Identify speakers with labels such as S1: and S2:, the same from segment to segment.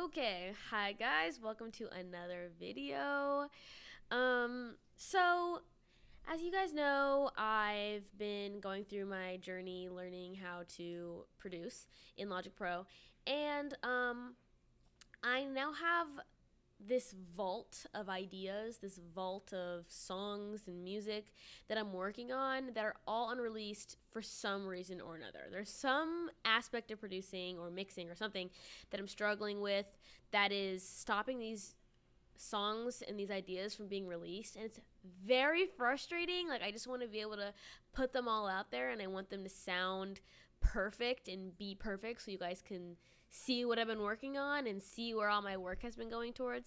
S1: Okay, hi guys, welcome to another video. So as you guys know, I've been going through my journey learning how to produce in Logic Pro, and I now have this vault of ideas, this vault of songs and music that I'm working on that are all unreleased for some reason or another. There's some aspect of producing or mixing or something that I'm struggling with that is stopping these songs and these ideas from being released, and it's very frustrating. Like, I just want to be able to put them all out there, and I want them to sound perfect and be perfect so you guys can see what I've been working on and see where all my work has been going towards.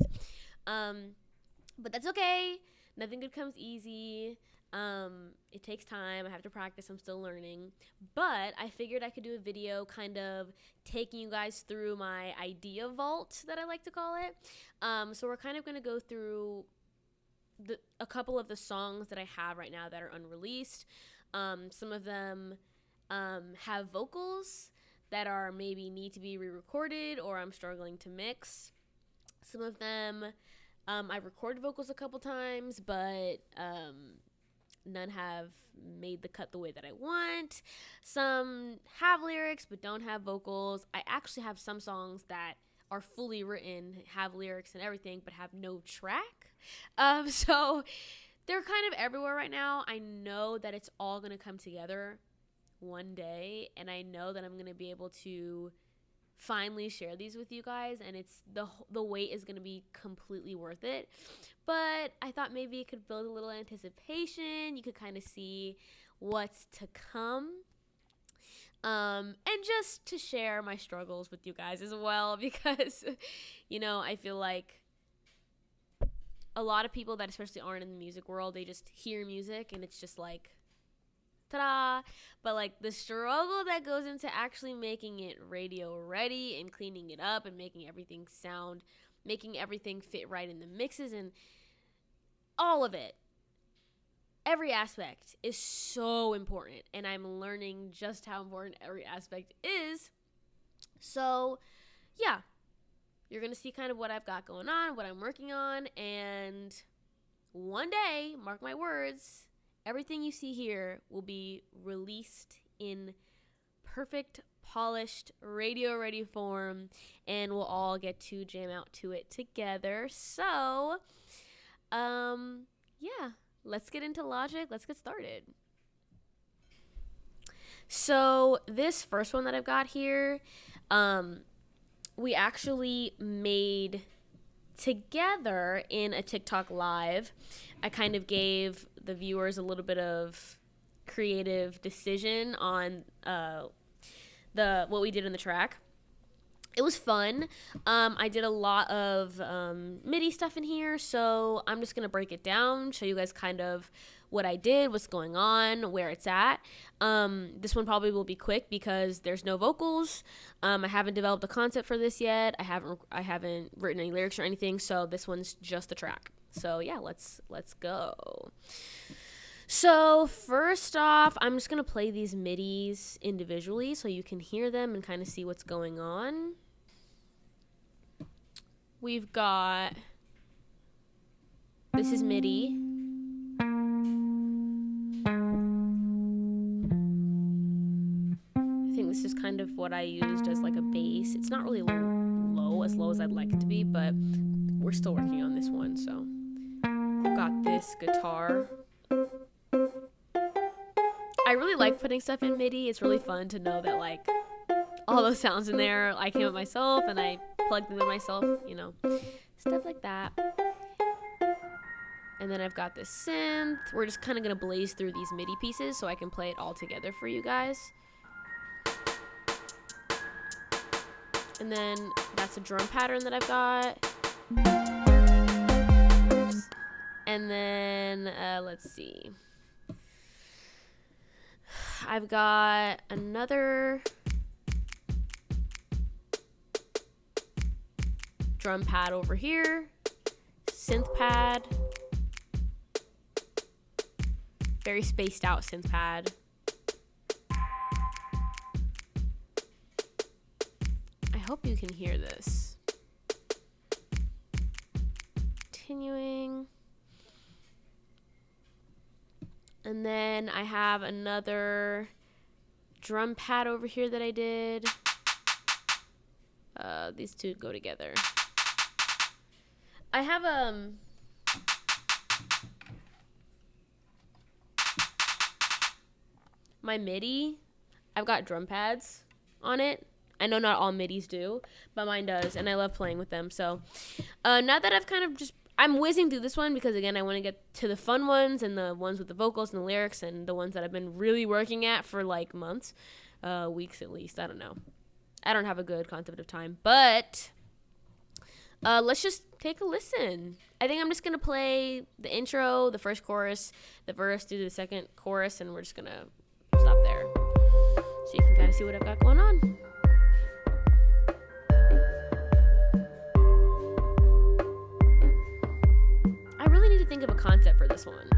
S1: But that's okay. Nothing good comes easy. It takes time. I have to practice. I'm still learning. But I figured I could do a video kind of taking you guys through my idea vault, that I like to call it. So we're kind of going to go through a couple of the songs that I have right now that are unreleased. Some of them have vocals that are maybe need to be re-recorded or I'm struggling to mix. Some of them I've recorded vocals a couple times, but none have made the cut the way that I want. Some have lyrics but don't have vocals. I actually have some songs that are fully written, have lyrics and everything, but have no track. So they're kind of everywhere right now. I know that it's all going to come together one day, and I know that I'm going to be able to finally share these with you guys, and it's the wait is going to be completely worth it. But I thought maybe it could build a little anticipation. You could kind of see what's to come. And just to share my struggles with you guys as well, because, I feel like a lot of people that especially aren't in the music world, they just hear music and it's just like, ta-da. But like the struggle that goes into actually making it radio ready and cleaning it up and making everything fit right in the mixes and all of it, every aspect is so important, and I'm learning just how important every aspect is. So yeah, you're gonna see kind of what I've got going on, what I'm working on, and one day, mark my words, everything you see here will be released in perfect, polished, radio-ready form, and we'll all get to jam out to it together. So, yeah, let's get into Logic. Let's get started. So this first one that I've got here, we actually made together in a TikTok live. I kind of gave the viewers a little bit of creative decision on what we did in the track. It was fun. I did a lot of MIDI stuff in here, so I'm just going to break it down, show you guys kind of what I did, what's going on, where it's at. This one probably will be quick because there's no vocals. I haven't developed a concept for this yet. I haven't written any lyrics or anything, so this one's just the track. So yeah, let's go. So first off, I'm just going to play these MIDIs individually so you can hear them and kind of see what's going on. We've got, this is MIDI. I think this is kind of what I used as like a bass. It's not really as low as I'd like it to be, but we're still working on this one. So I've got this guitar. I really like putting stuff in MIDI. It's really fun to know that like all those sounds in there I came up myself and I plugged them in myself, stuff like that. And then I've got this synth. We're just kind of going to blaze through these MIDI pieces so I can play it all together for you guys. And then that's a drum pattern that I've got. Oops. And then, let's see. I've got another drum pad over here, synth pad, very spaced out synth pad. I hope you can hear this. And then I have another drum pad over here that I did. These two go together. I have my MIDI. I've got drum pads on it. I know not all MIDIs do, but mine does, and I love playing with them. So now that I've kind of I'm whizzing through this one because, again, I want to get to the fun ones and the ones with the vocals and the lyrics and the ones that I've been really working at for, like, months, weeks at least. I don't know. I don't have a good concept of time, but let's just take a listen. I think I'm just going to play the intro, the first chorus, the verse, do the second chorus, and we're just going to stop there so you can kind of see what I've got going on. I really need to think of a concept for this one.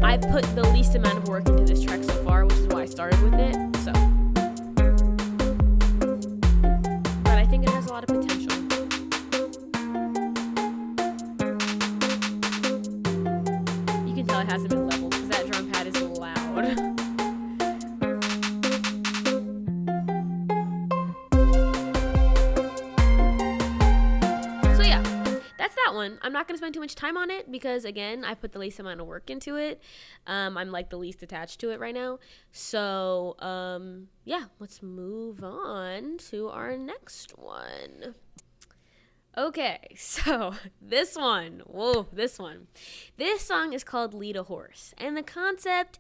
S1: I put the least amount of work into this track so far, which is why I started with it. So, but I think it has a lot of potential. You can tell it hasn't been leveled because that drum pad is loud. So yeah, that's that one. I'm not going to spend too much time on it because, again, I put the least amount of work into it. I'm like the least attached to it right now. So, yeah, let's move on to our next one. Okay, so this one. This song is called Lead a Horse. And the concept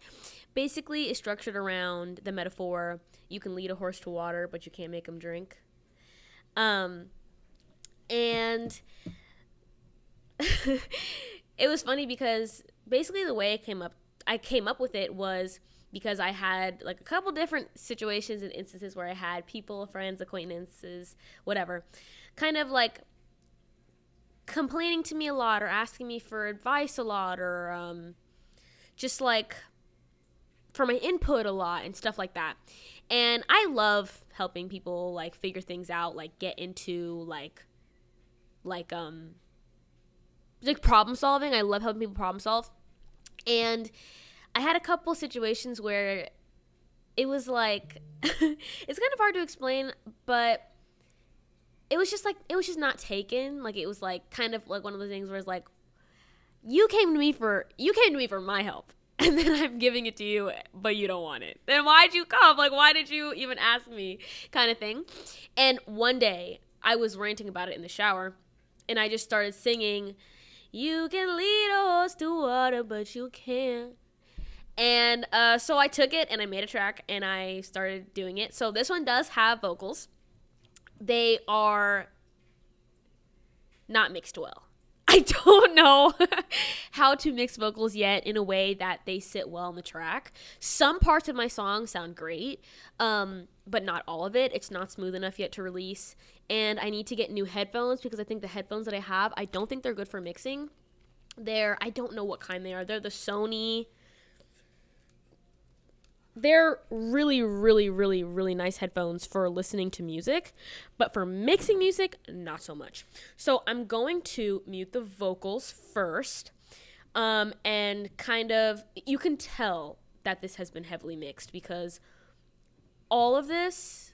S1: basically is structured around the metaphor, you can lead a horse to water, but you can't make him drink. And it was funny because basically the way I came up with it was because I had like a couple different situations and instances where I had people, friends, acquaintances, whatever, kind of like complaining to me a lot or asking me for advice a lot or just like for my input a lot and stuff like that. And I love helping people like figure things out, like get into like problem solving. I love helping people problem solve. And I had a couple situations where it was like it's kind of hard to explain, but it was just not taken. Like it was like kind of like one of those things where it's like you came to me for my help, and then I'm giving it to you, but you don't want it. Then why'd you come? Like why did you even ask me? Kind of thing. And one day I was ranting about it in the shower, and I just started singing, "You can lead a horse to water, but you can't." And so I took it and I made a track and I started doing it. So this one does have vocals. They are not mixed well. I don't know how to mix vocals yet in a way that they sit well on the track. Some parts of my song sound great, but not all of it. It's not smooth enough yet to release. And I need to get new headphones because I think the headphones that I have, I don't think they're good for mixing. I don't know what kind they are. They're the Sony. They're really, really, really, really nice headphones for listening to music, but for mixing music, not so much. So I'm going to mute the vocals first, and kind of, you can tell that this has been heavily mixed because all of these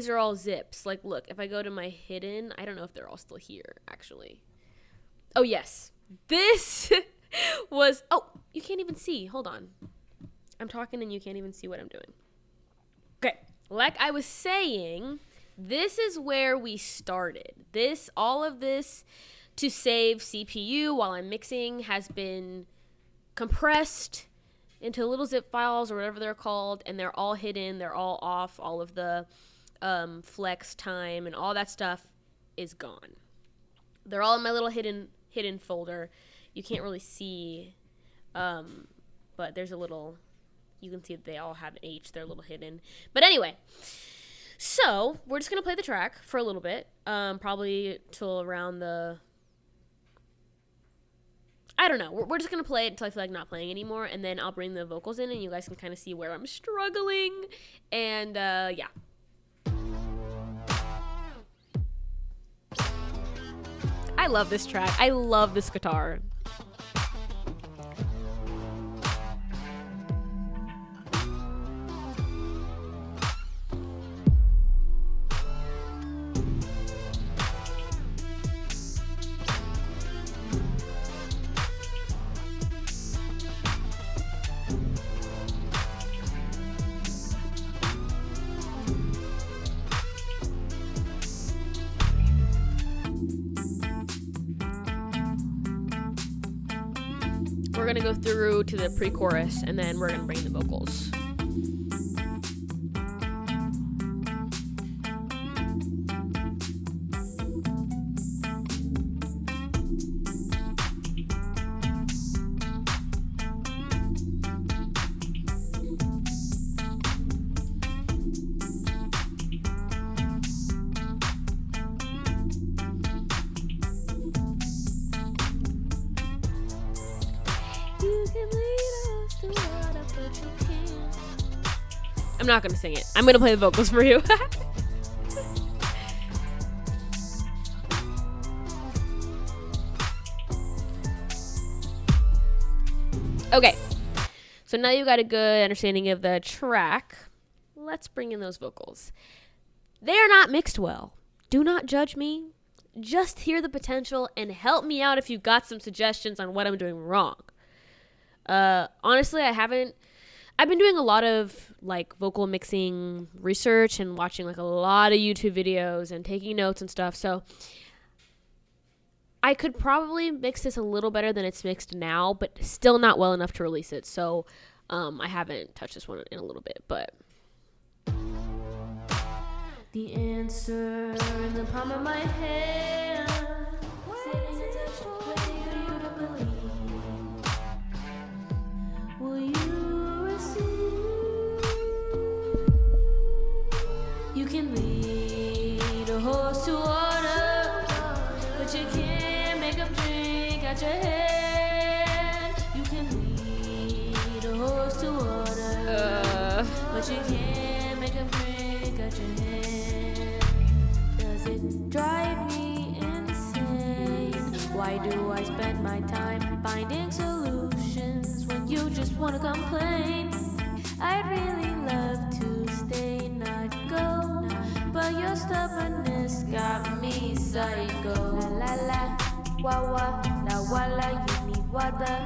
S1: are all zips. Like, look, if I go to my hidden, I don't know if they're all still here, actually. Oh, yes. This was, oh, you can't even see. Hold on. I'm talking and you can't even see what I'm doing. Okay, like I was saying, this is where we started. All of this to save CPU while I'm mixing has been compressed into little zip files or whatever they're called, and they're all hidden. They're all off. All of the flex time and all that stuff is gone. They're all in my little hidden folder. You can't really see, but there's a little, you can see that they all have an H. They're a little hidden. But anyway, so we're just going to play the track for a little bit, probably till around I don't know. We're just going to play it until I feel like not playing anymore, and then I'll bring the vocals in, and you guys can kind of see where I'm struggling, and yeah. I love this track. I love this guitar. We're going to go through to the pre-chorus, and then we're going to bring the vocals. I'm not going to sing it. I'm going to play the vocals for you. Okay. So now you got a good understanding of the track. Let's bring in those vocals. They are not mixed well. Do not judge me. Just hear the potential and help me out if you got some suggestions on what I'm doing wrong. Honestly, I've been doing a lot of like vocal mixing research and watching like a lot of YouTube videos and taking notes and stuff. So I could probably mix this a little better than it's mixed now, but still not well enough to release it. So I haven't touched this one in a little bit, but the answer in the palm of my hand. Will you receive? You can lead a horse to water, but you can't make him drink out your hand. You can lead a horse to water, but you can't make him drink out your hand. Does it drive me insane? Why do I spend my time finding solutions when you just wanna complain? I'd really love to stay, not go, but your stubbornness got me psycho. La la la, wah wah, la walla, you need water.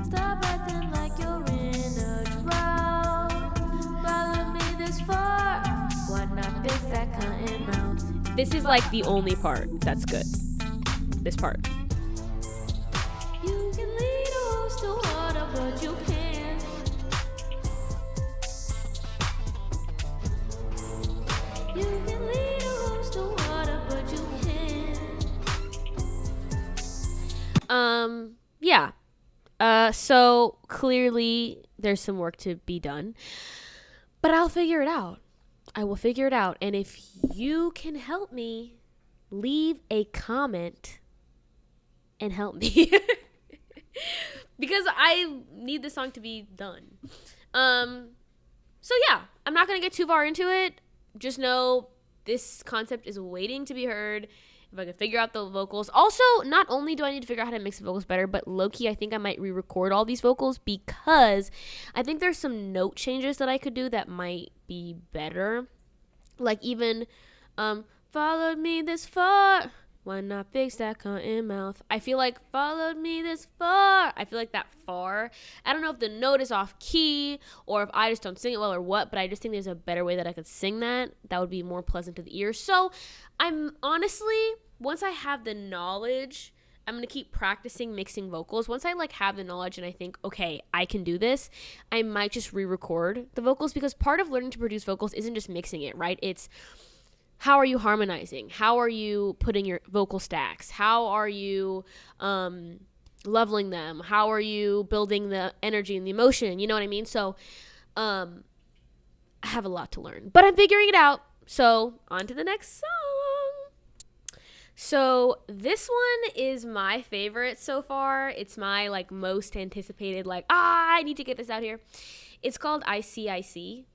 S1: Stop acting like you're in a drought. Follow me this far, why not fix that cotton mouth? This is like the only part that's good. This part. You can lead a horse to water, but you can't. You can lead a horse to water, but you can't. Yeah. So clearly there's some work to be done, but I'll figure it out. I will figure it out. And if you can help me, leave a comment and help me. Because I need this song to be done. So yeah, I'm not going to get too far into it. Just know this concept is waiting to be heard. If I can figure out the vocals. Also, not only do I need to figure out how to mix the vocals better, but low-key, I think I might re-record all these vocals because I think there's some note changes that I could do that might be better. Like even, followed me this far. Why not fix that cotton mouth? I feel like followed me this far. I feel like that far. I don't know if the note is off key or if I just don't sing it well or what, but I just think there's a better way that I could sing that. That would be more pleasant to the ear. So I'm honestly, once I have the knowledge I'm going to keep practicing mixing vocals. Once I like have the knowledge and I think, okay, I can do this, I might just re-record the vocals, because part of learning to produce vocals isn't just mixing it, right? It's how are you harmonizing? How are you putting your vocal stacks? How are you leveling them? How are you building the energy and the emotion? You know what I mean? So I have a lot to learn, but I'm figuring it out. So on to the next song. So this one is my favorite so far. It's my like most anticipated, like, I need to get this out here. It's called ICIC,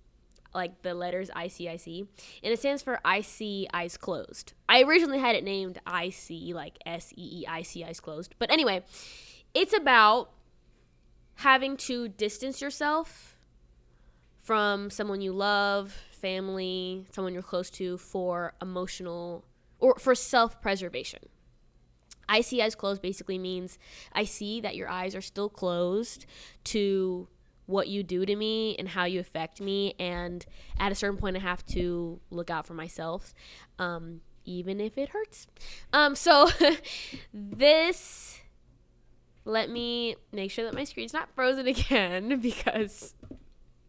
S1: like the letters ICIC, and it stands for I See Eyes Closed. I originally had it named IC, like SEEIC, Eyes Closed. But anyway, it's about having to distance yourself from someone you love, family, someone you're close to, for emotional or for self-preservation. I see eyes closed basically means I see that your eyes are still closed to what you do to me and how you affect me, and at a certain point I have to look out for myself, even if it hurts. So this, let me make sure that my screen's not frozen again, because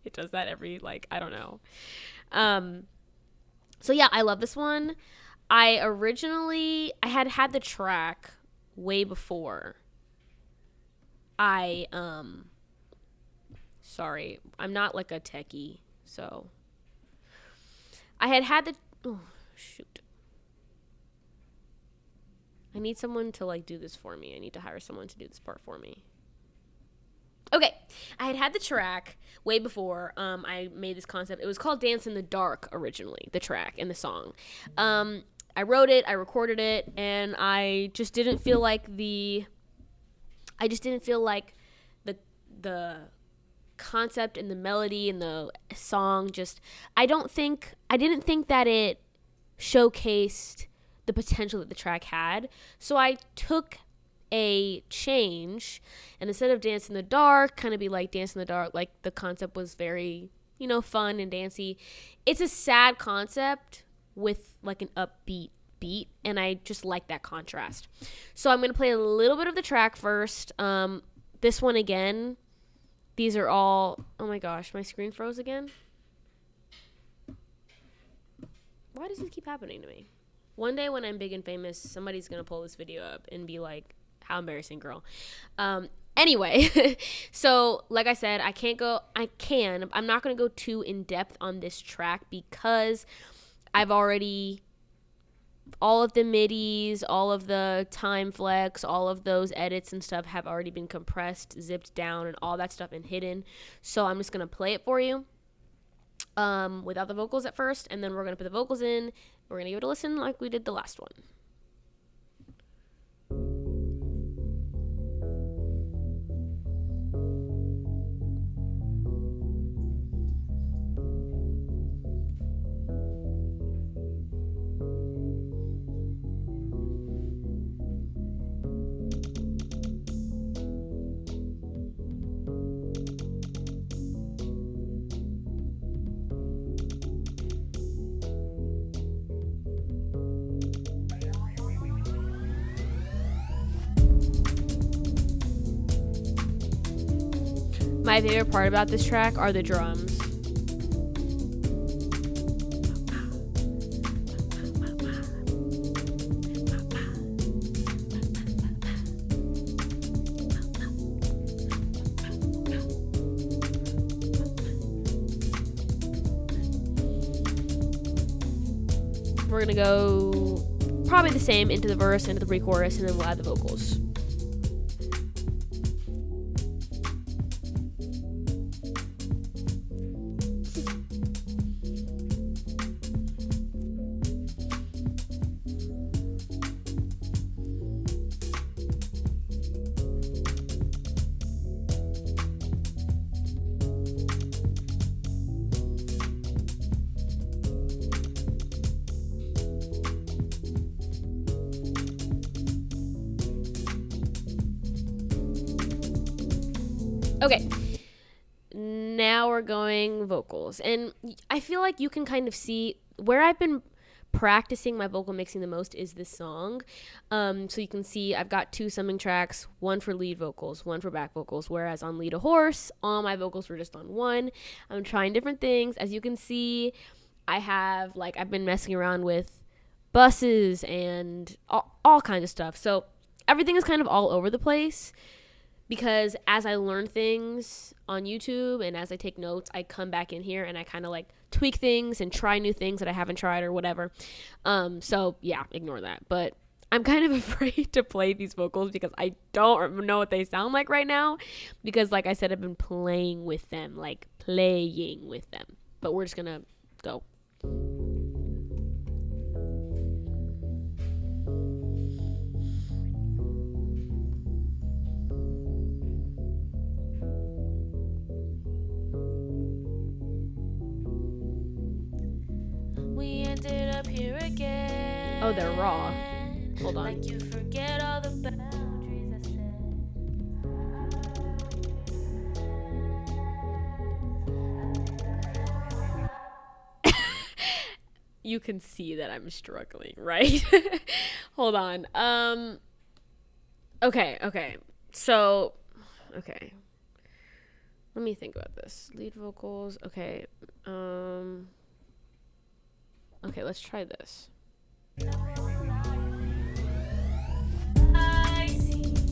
S1: it does that every, like, I don't know. So yeah, I love this one. I had the track way before sorry, I'm not like a techie, so I had the, oh shoot, I need someone to like do this for me. I need to hire someone to do this part for me. Okay, I had the track way before I made this concept. It was called Dance in the Dark originally, the track and the song. I wrote it, I recorded it, and I just didn't feel like the concept and the melody and the song just, I didn't think that it showcased the potential that the track had. So I took a change, and instead of Dance in the Dark, kind of be like Dance in the Dark, like the concept was very, fun and dancey. It's a sad concept with like an upbeat beat, and I just like that contrast. So I'm going to play a little bit of the track first. This one again, these are all, oh my gosh, my screen froze again. Why does this keep happening to me? One day when I'm big and famous, somebody's going to pull this video up and be like, how embarrassing, girl. Anyway, so like I said, I'm not going to go too in depth on this track, because I've already, all of the midis, all of the time flex, all of those edits and stuff have already been compressed, zipped down, and all that stuff and hidden. So I'm just going to play it for you without the vocals at first, and then we're going to put the vocals in. We're going to give it a listen like we did the last one. My favorite part about this track are the drums. We're gonna go probably the same into the verse, into the pre-chorus, and then we'll add the vocals. Okay, now we're going vocals, and I feel like you can kind of see where I've been practicing my vocal mixing the most is this song. So you can see I've got 2 summing tracks, one for lead vocals, one for back vocals, whereas on Lead a Horse, all my vocals were just on one. I'm trying different things. As you can see, I've been messing around with buses and all kinds of stuff. So everything is kind of all over the place, because as I learn things on YouTube and as I take notes, I come back in here and I kind of like tweak things and try new things that I haven't tried or whatever. So yeah, ignore that. But I'm kind of afraid to play these vocals because I don't know what they sound like right now, because like I said, I've been playing with them. But we're just gonna go.
S2: We ended up here again.
S1: Oh, they're raw. Hold on.
S2: Like you forget all the boundaries I set.
S1: You can see that I'm struggling, right? Hold on. Okay. So, okay. Let me think about this. Lead vocals. Okay. Okay, let's try this.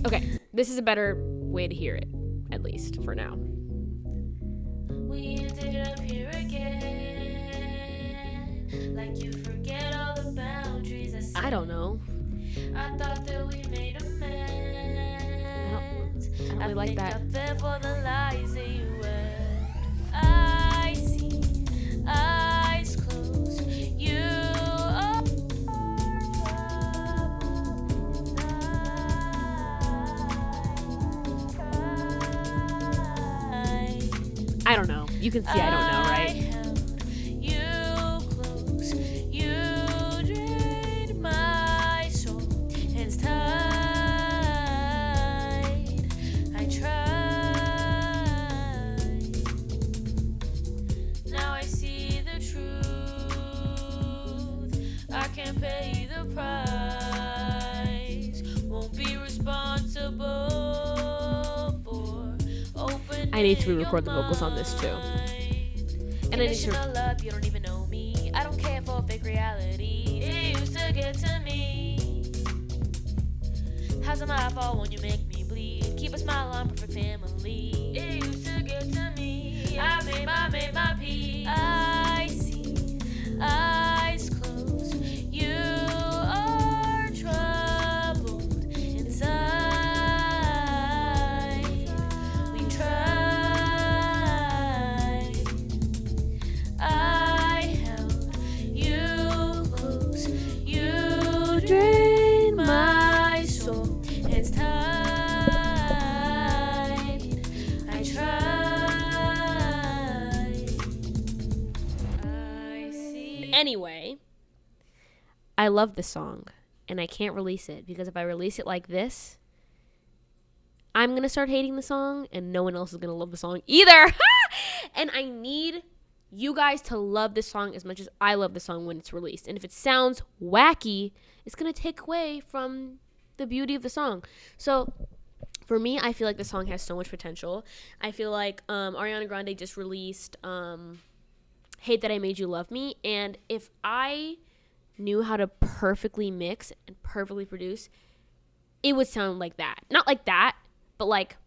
S1: Okay, this is a better way to hear it, at least for now.
S2: We ended up here again. Like you forget all the boundaries I set.
S1: I don't know.
S2: I thought that we made amends.
S1: I don't really like that.
S2: I fell for the lies that you wear. I see eyes closed. You are
S1: I don't know. You can see I don't know, right?
S2: You close. You drained my soul. Hands tied. I tried. Now I see the truth. I can't pay the price. Won't be responsible for opening.
S1: I need to re-record the vocals on this too. And I need to.
S2: Love, you don't even know me. I don't care for fake reality. It used to get to me. How's it my fault when you make me bleed? Keep a smile on, perfect family. It used to get to me. I made my peace. I see eyes closed. You are troubled inside. We tried. I held you close. You drained my soul. Hands tied. I tried. I see.
S1: Anyway, I love this song, and I can't release it because if I release it like this, I'm going to start hating the song, and no one else is going to love the song either. And I need you guys to love this song as much as I love the song when it's released. And if it sounds wacky, it's going to take away from the beauty of the song. So for me, I feel like the song has so much potential. I feel like Ariana Grande just released Hate That I Made You Love Me. And if I knew how to perfectly mix and perfectly produce, it would sound like that. Not like that, but like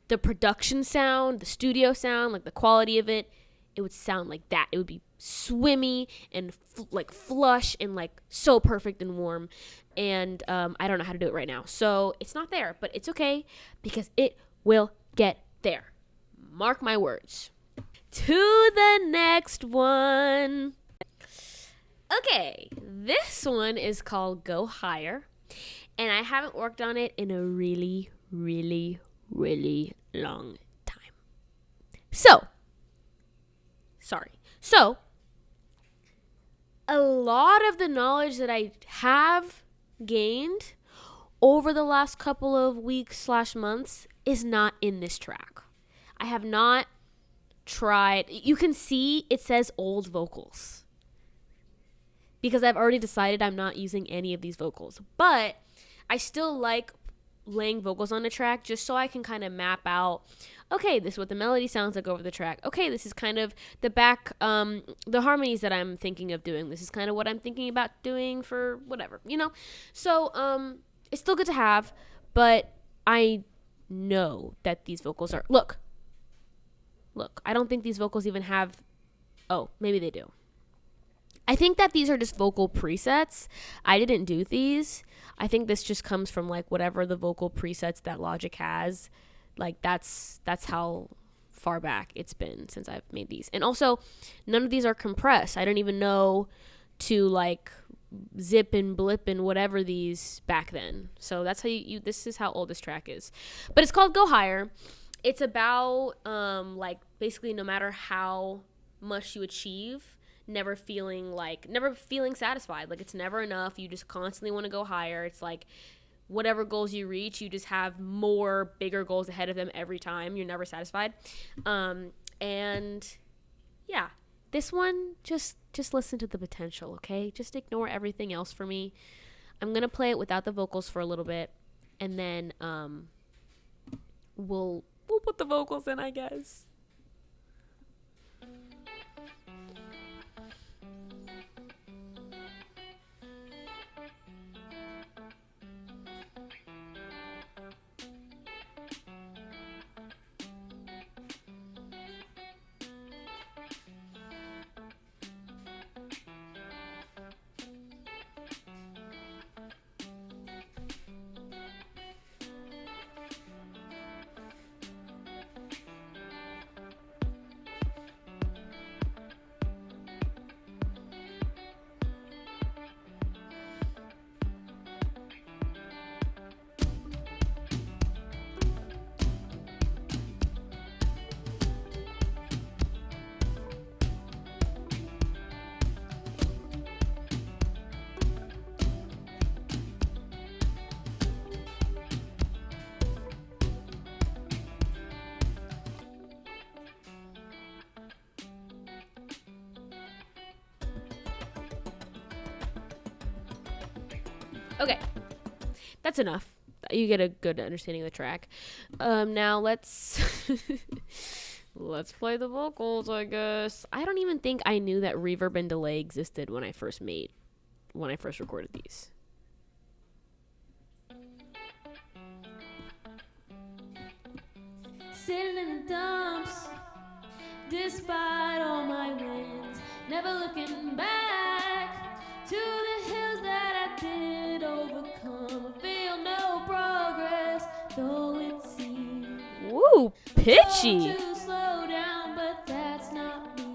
S1: the production sound, the studio sound, like the quality of it, it would sound like that. It would be swimmy and like flush and like so perfect and warm. And I don't know how to do it right now. So it's not there, but it's okay because it will get there. Mark my words. To the next one. Okay, this one is called Go Higher. And I haven't worked on it in a really, really, really long time. So, a lot of the knowledge that I have gained over the last couple of weeks/months is not in this track. I have not tried. You can see it says old vocals because I've already decided I'm not using any of these vocals. But I still like laying vocals on the track just so I can kind of map out, okay, this is what the melody sounds like over the track. Okay, this is kind of the the harmonies that I'm thinking of doing. This is kind of what I'm thinking about doing for whatever, you know? So, it's still good to have, but I know that these vocals are, look, I don't think these vocals even have, oh, maybe they do. I think that these are just vocal presets. I didn't do these. I think this just comes from like whatever the vocal presets that Logic has. Like that's how far back it's been since I've made these. And also, none of these are compressed. I don't even know to like zip and blip and whatever these back then. So that's how you this is how old this track is. But it's called Go Higher. It's about like basically no matter how much you achieve, never feeling satisfied. Like it's never enough. You just constantly want to go higher. It's like whatever goals you reach, you just have more bigger goals ahead of them every time. You're never satisfied. And yeah, this one, just listen to the potential, okay? Just ignore everything else for me. I'm going to play it without the vocals for a little bit, and then we'll put the vocals in, I guess. Okay, that's enough. You get a good understanding of the track. Now let's let's play the vocals, I guess. I don't even think I knew that reverb and delay existed when I first recorded these.
S2: Sitting in the dumps, despite all my wins, never looking back to the hills that I did overcome. I feel no progress, though it seems.
S1: Woo, pitchy.
S2: To slow down, but that's not me.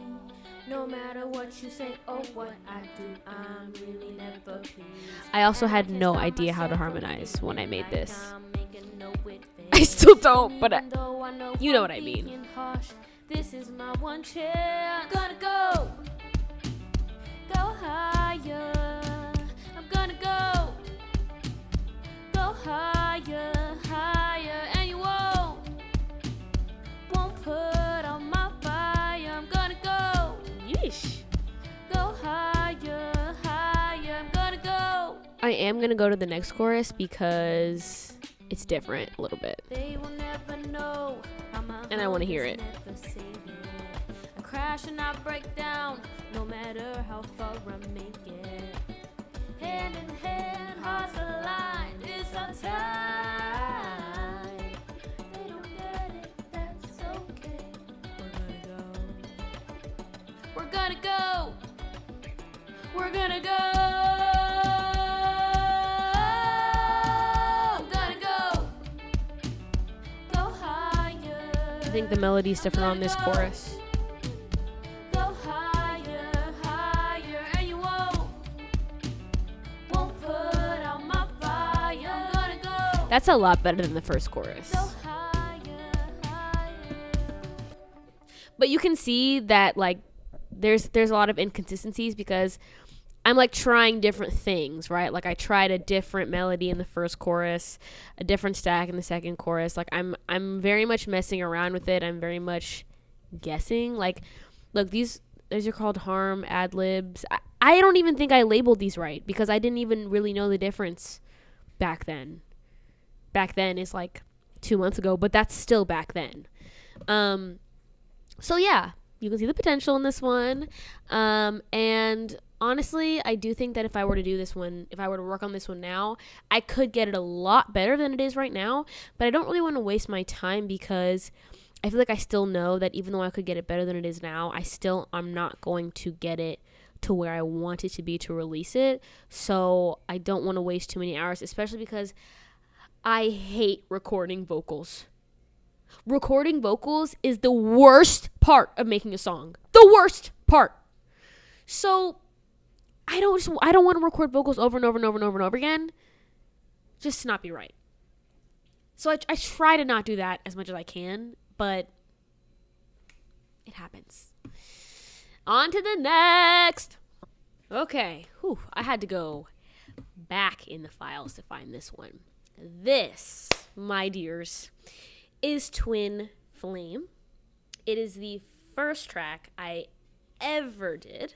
S2: No matter what you say or what I do, I'm really never pleased.
S1: I also had no idea how to harmonize when I made this. I still don't, but you know what I mean.
S2: This is my one chance. Gonna go higher. I'm gonna go higher, higher, and you won't put on my fire. I'm gonna go.
S1: Yeesh.
S2: Go higher, higher. I'm gonna go.
S1: I am gonna go to the next chorus because it's different a little bit.
S2: They will never know.
S1: And I want to hear it.
S2: I crash and I break down, no matter how far I make it. Hand in hand, hearts aligned, it's our time. They don't get it, that's okay. We're gonna go. We're gonna go.
S1: I think the melody's different on this chorus.
S2: Go higher, higher, and you won't put out my fire. I'm gonna go.
S1: That's a lot better than the first chorus.
S2: Go higher, higher.
S1: But you can see that like there's a lot of inconsistencies because I'm like trying different things, right? Like I tried a different melody in the first chorus, a different stack in the second chorus. Like I'm very much messing around with it. I'm very much guessing. Like, look, these are called harm ad libs. I don't even think I labeled these right because I didn't even really know the difference back then. Back then is like 2 months ago, but that's still back then. So yeah, you can see the potential in this one. And honestly, I do think that if I were to do this one, if I were to work on this one now, I could get it a lot better than it is right now. But I don't really want to waste my time because I feel like I still know that even though I could get it better than it is now, I'm not going to get it to where I want it to be to release it. So I don't want to waste too many hours, especially because I hate recording vocals. Recording vocals is the worst part of making a song. The worst part. So I don't want to record vocals over and over and over and over and over again. Just to not be right. So I try to not do that as much as I can, but it happens. On to the next. Okay. Whew, I had to go back in the files to find this one. This, my dears, is Twin Flame. It is the first track I ever did.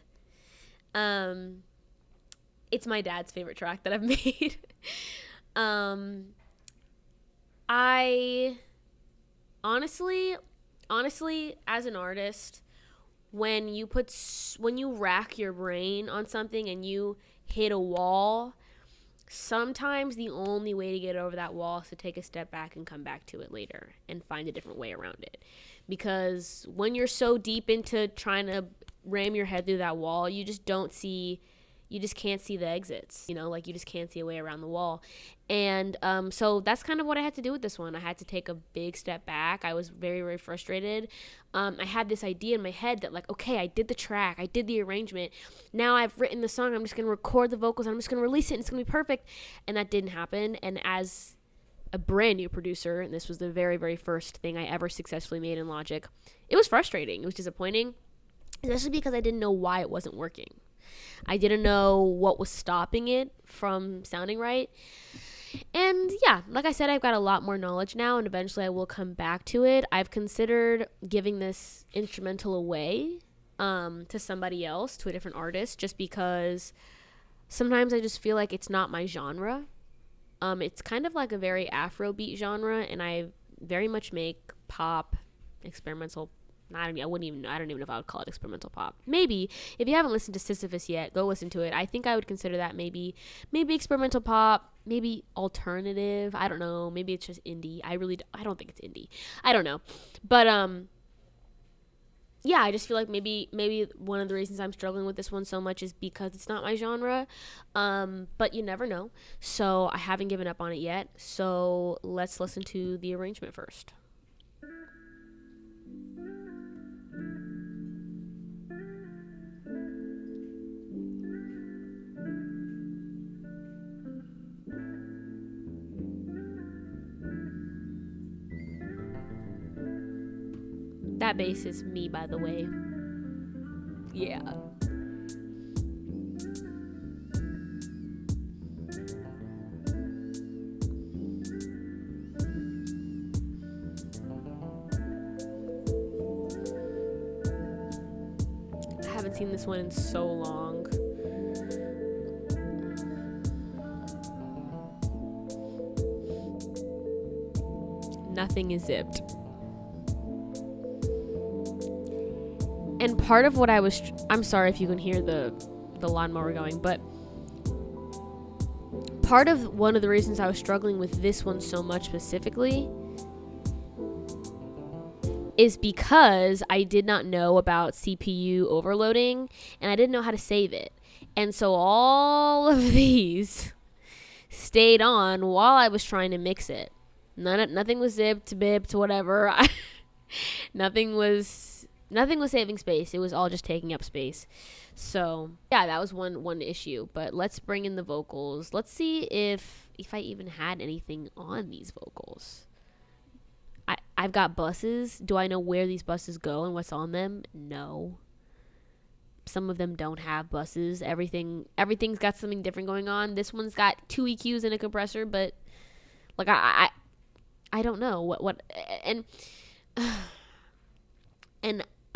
S1: It's my dad's favorite track that I've made. I honestly, as an artist, when you rack your brain on something and you hit a wall, sometimes the only way to get over that wall is to take a step back and come back to it later and find a different way around it. Because when you're so deep into trying to ram your head through that wall, you just can't see the exits, like you just can't see a way around the wall. And so that's kind of what I had to do with this one. I had to take a big step back. I was very, very frustrated. I had this idea in my head that like, okay, I did the track, I did the arrangement. Now I've written the song, I'm just going to record the vocals, and I'm just going to release it, and it's going to be perfect. And that didn't happen. And as a brand new producer, and this was the very, very first thing I ever successfully made in Logic, it was frustrating. It was disappointing, especially because I didn't know why it wasn't working. I didn't know what was stopping it from sounding right. And yeah, like I said, I've got a lot more knowledge now, and eventually I will come back to it. I've considered giving this instrumental away to somebody else, to a different artist, just because sometimes I just feel like it's not my genre. It's kind of like a very Afrobeat genre, and I very much make pop, experimental. I don't even know if I would call it experimental pop. Maybe if you haven't listened to Sisyphus yet, go listen to it. I think I would consider that maybe experimental pop, maybe alternative. I don't know. Maybe it's just indie. I don't think it's indie. I don't know, but yeah, I just feel like maybe one of the reasons I'm struggling with this one so much is because it's not my genre. But you never know. So I haven't given up on it yet. So let's listen to the arrangement first. That bass is me, by the way. Yeah. I haven't seen this one in so long. Nothing is zipped. And part of what I'm sorry if you can hear the lawnmower going, but one of the reasons I was struggling with this one so much specifically is because I did not know about CPU overloading, and I didn't know how to save it. And so all of these stayed on while I was trying to mix it. Nothing was zipped, bipped, whatever. Nothing was saving space. It was all just taking up space. So yeah, that was one issue. But let's bring in the vocals. Let's see if I even had anything on these vocals. I've got buses. Do I know where these buses go and what's on them? No. Some of them don't have buses. Everything's got something different going on. This one's got 2 EQs and a compressor, but like I don't know what and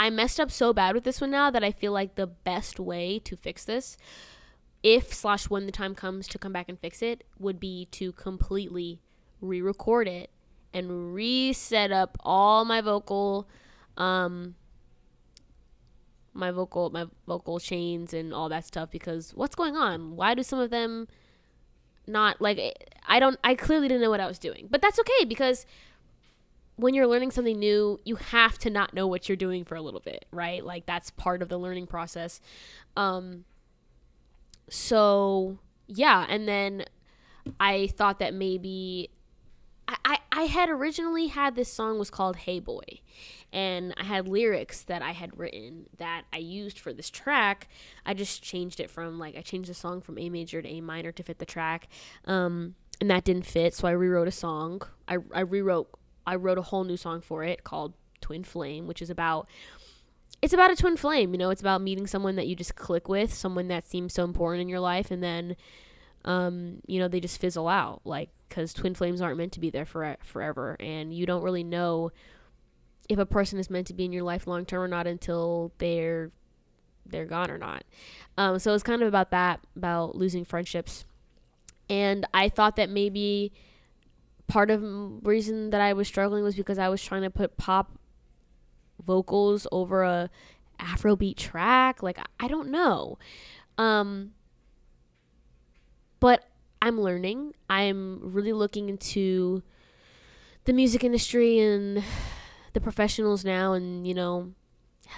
S1: I messed up so bad with this one now that I feel like the best way to fix this, if/when the time comes to come back and fix it, would be to completely re-record it and reset up all my vocal my vocal chains and all that stuff, because what's going on? Why do some of them not, like, I clearly didn't know what I was doing. But that's okay, because when you're learning something new, you have to not know what you're doing for a little bit, right? Like, that's part of the learning process. So yeah, and then I thought that maybe I had originally had this song was called Hey Boy, and I had lyrics that I had written that I used for this track. I just changed it from, like, I changed the song from A major to A minor to fit the track, and that didn't fit, so I rewrote a song. I wrote a whole new song for it called Twin Flame, which is about a twin flame. It's about meeting someone that you just click with, someone that seems so important in your life, and then they just fizzle out, like, because twin flames aren't meant to be there forever, and you don't really know if a person is meant to be in your life long term or not until they're gone or not. So it's kind of about that, about losing friendships. And I thought that maybe part of the reason that I was struggling was because I was trying to put pop vocals over a Afrobeat track. Like, I don't know. But I'm learning. I'm really looking into the music industry and the professionals now, and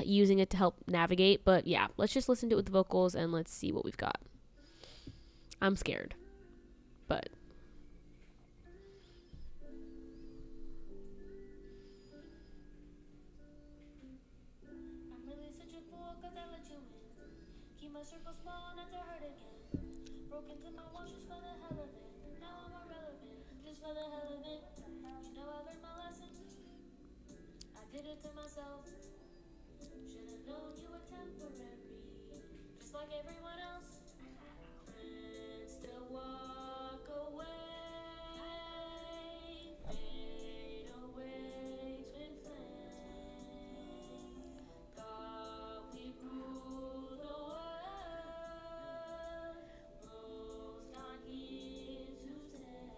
S1: using it to help navigate. But yeah, let's just listen to it with the vocals and let's see what we've got. I'm scared, but
S2: I'm really such a fool 'cause I let you in. Keep my circle small, not to hurt again. Broke into my walls just for the hell of it. Now I'm irrelevant, just for the hell of it. You know I learned my lesson. I did it to myself. Should've known you were temporary, just like everyone else. Friends still walk away, fade away, twin flame. Thought we ruled the world, rules not here to stay.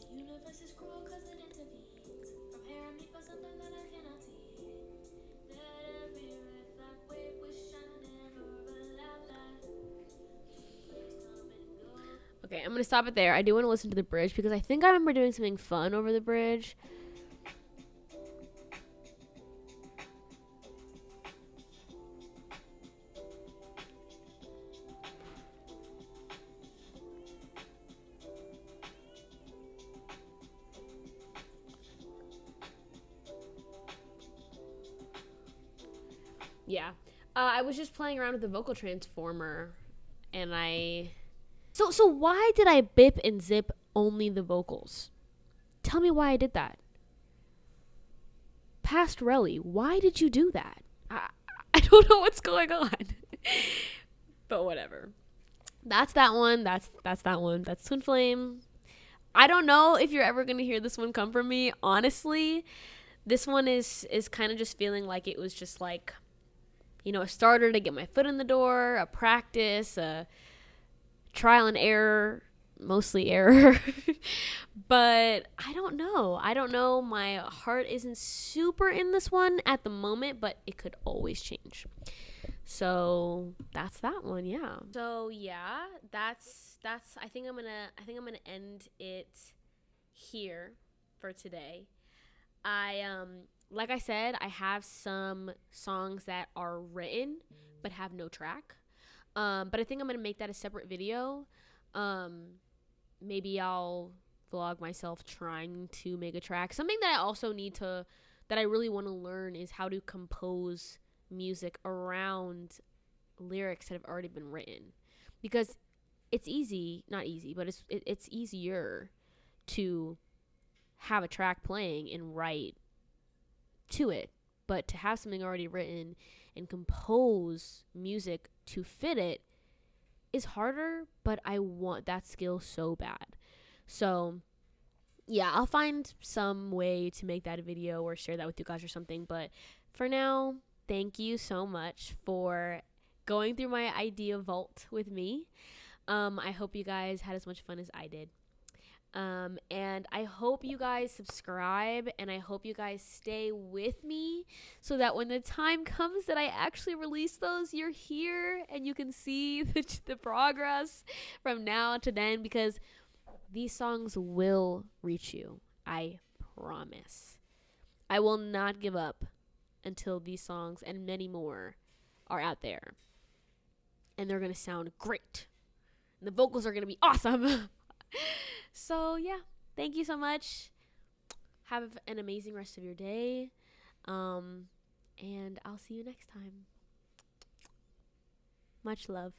S2: The universe is cruel 'cause it intervenes, preparing me for something that I cannot see. Let every red flag wave wish I never allowed that. Flames come and go.
S1: okay, I'm gonna stop it there. I do want to listen to the bridge because I think I remember doing something fun over the bridge. Yeah. I was just playing around with the vocal transformer, and So why did I bip and zip only the vocals? Tell me why I did that. Past relly, why did you do that? I don't know what's going on. But whatever. That's that one. That's that one. That's Twin Flame. I don't know if you're ever going to hear this one come from me. Honestly, this one is kind of just feeling like it was just like, a starter to get my foot in the door, a practice, a trial and error, mostly error. But I don't know. My heart isn't super in this one at the moment, but it could always change. So that's that one. Yeah. So yeah, that's I think I'm going to end it here for today. Like I said, I have some songs that are written but have no track. But I think I'm going to make that a separate video. Maybe I'll vlog myself trying to make a track. Something that I also that I really want to learn is how to compose music around lyrics that have already been written. Because it's not easy, but it's easier to have a track playing and write to it, but to have something already written and compose music to fit it is harder. But I want that skill so bad. So yeah, I'll find some way to make that a video or share that with you guys or something. But for now, thank you so much for going through my idea vault with me. I hope you guys had as much fun as I did. And I hope you guys subscribe, and I hope you guys stay with me so that when the time comes that I actually release those, you're here and you can see the progress from now to then, because these songs will reach you. I promise. I will not give up until these songs and many more are out there. And they're going to sound great. And the vocals are going to be awesome. So, yeah. Thank you so much. Have an amazing rest of your day. And I'll see you next time. Much love.